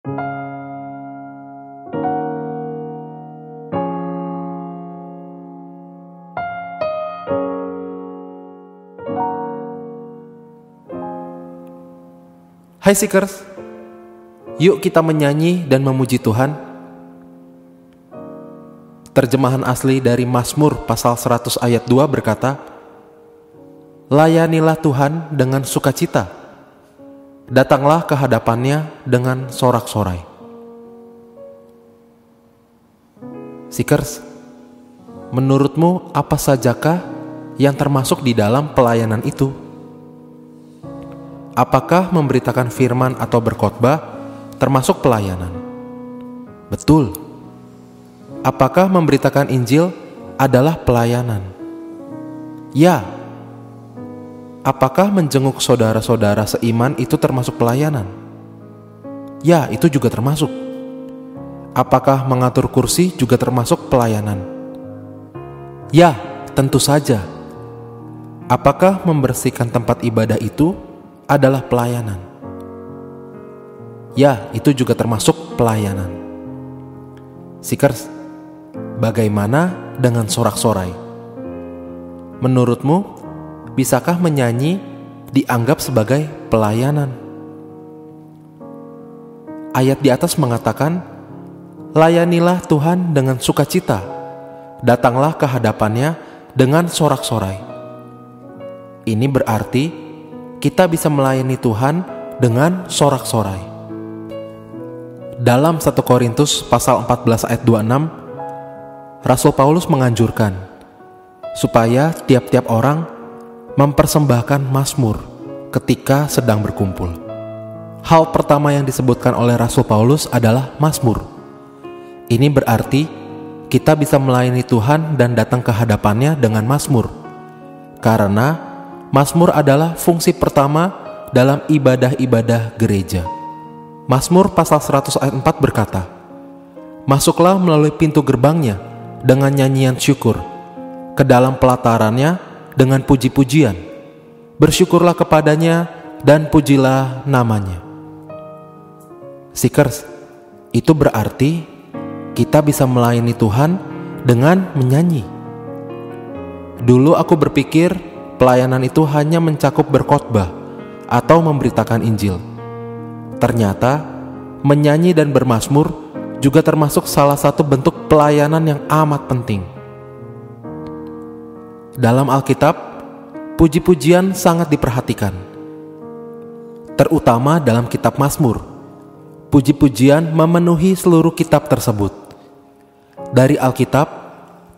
Hai Seekers, yuk kita menyanyi dan memuji Tuhan. Terjemahan asli dari Mazmur pasal 100 ayat 2 berkata, "Layanilah Tuhan dengan sukacita, datanglah ke hadapannya dengan sorak-sorai." Seekers, menurutmu apa sajakah yang termasuk di dalam pelayanan itu? Apakah memberitakan firman atau berkhotbah termasuk pelayanan? Betul. Apakah memberitakan Injil adalah pelayanan? Ya. Apakah menjenguk saudara-saudara seiman itu termasuk pelayanan? Ya, itu juga termasuk. Apakah mengatur kursi juga termasuk pelayanan? Ya, tentu saja. Apakah membersihkan tempat ibadah itu adalah pelayanan? Ya, itu juga termasuk pelayanan. Seekers, bagaimana dengan sorak-sorai? Menurutmu, bisakah menyanyi dianggap sebagai pelayanan? Ayat di atas mengatakan, "Layanilah Tuhan dengan sukacita, datanglah ke hadapannya dengan sorak-sorai." Ini berarti kita bisa melayani Tuhan dengan sorak-sorai. Dalam 1 Korintus pasal 14 ayat 26, Rasul Paulus menganjurkan supaya tiap-tiap orang mempersembahkan mazmur ketika sedang berkumpul. Hal pertama yang disebutkan oleh Rasul Paulus adalah mazmur. Ini berarti kita bisa melayani Tuhan dan datang ke hadapannya dengan mazmur, karena mazmur adalah fungsi pertama dalam ibadah-ibadah gereja. Mazmur pasal 100 ayat 4 berkata, "Masuklah melalui pintu gerbangnya dengan nyanyian syukur, ke dalam pelatarannya dengan puji-pujian. Bersyukurlah kepadanya dan pujilah namanya." Seekers, itu berarti kita bisa melayani Tuhan dengan menyanyi. Dulu aku berpikir pelayanan itu hanya mencakup berkhotbah atau memberitakan Injil. Ternyata menyanyi dan bermazmur juga termasuk salah satu bentuk pelayanan yang amat penting. Dalam Alkitab, puji-pujian sangat diperhatikan, terutama dalam kitab Mazmur. Puji-pujian memenuhi seluruh kitab tersebut. Dari Alkitab,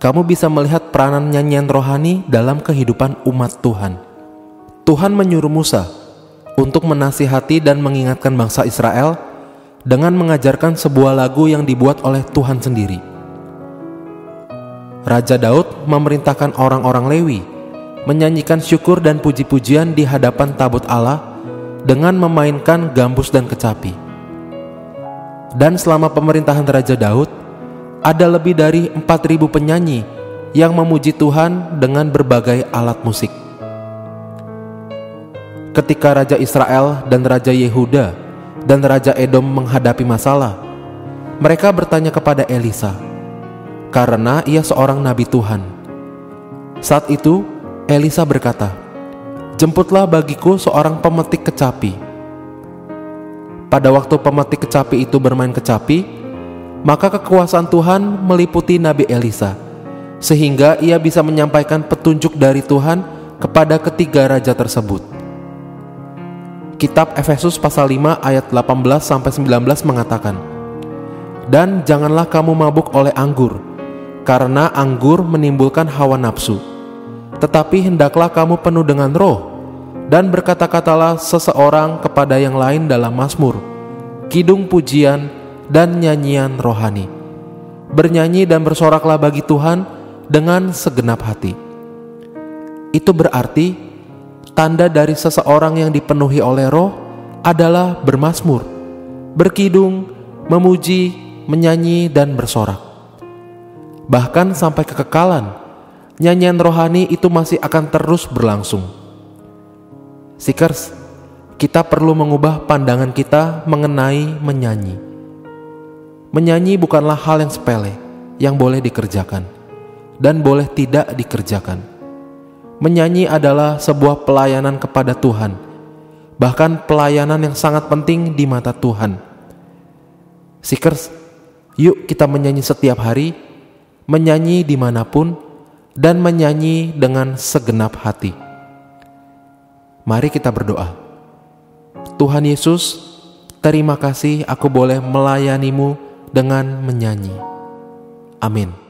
kamu bisa melihat peranan nyanyian rohani dalam kehidupan umat Tuhan. Tuhan menyuruh Musa untuk menasihati dan mengingatkan bangsa Israel dengan mengajarkan sebuah lagu yang dibuat oleh Tuhan sendiri. Raja Daud memerintahkan orang-orang Lewi menyanyikan syukur dan puji-pujian di hadapan tabut Allah dengan memainkan gambus dan kecapi. Dan selama pemerintahan Raja Daud, ada lebih dari 4.000 penyanyi yang memuji Tuhan dengan berbagai alat musik. Ketika Raja Israel dan Raja Yehuda dan Raja Edom menghadapi masalah, mereka bertanya kepada Elisa, karena ia seorang nabi Tuhan. Saat itu Elisa berkata, "Jemputlah bagiku seorang pemetik kecapi." Pada waktu pemetik kecapi itu bermain kecapi, maka kekuasaan Tuhan meliputi Nabi Elisa, sehingga ia bisa menyampaikan petunjuk dari Tuhan kepada ketiga raja tersebut. Kitab Efesus pasal 5 ayat 18-19 mengatakan, "Dan janganlah kamu mabuk oleh anggur, karena anggur menimbulkan hawa nafsu. Tetapi hendaklah kamu penuh dengan roh, dan berkata-katalah seseorang kepada yang lain dalam mazmur, kidung pujian, dan nyanyian rohani. Bernyanyi dan bersoraklah bagi Tuhan dengan segenap hati." Itu berarti tanda dari seseorang yang dipenuhi oleh roh adalah bermazmur, berkidung, memuji, menyanyi, dan bersorak. Bahkan sampai kekekalan, nyanyian rohani itu masih akan terus berlangsung. Seekers, kita perlu mengubah pandangan kita mengenai menyanyi. Menyanyi bukanlah hal yang sepele, yang boleh dikerjakan dan boleh tidak dikerjakan. Menyanyi adalah sebuah pelayanan kepada Tuhan, bahkan pelayanan yang sangat penting di mata Tuhan. Seekers, yuk kita menyanyi setiap hari, menyanyi dimanapun, dan menyanyi dengan segenap hati. Mari kita berdoa. Tuhan Yesus, terima kasih aku boleh melayanimu dengan menyanyi. Amin.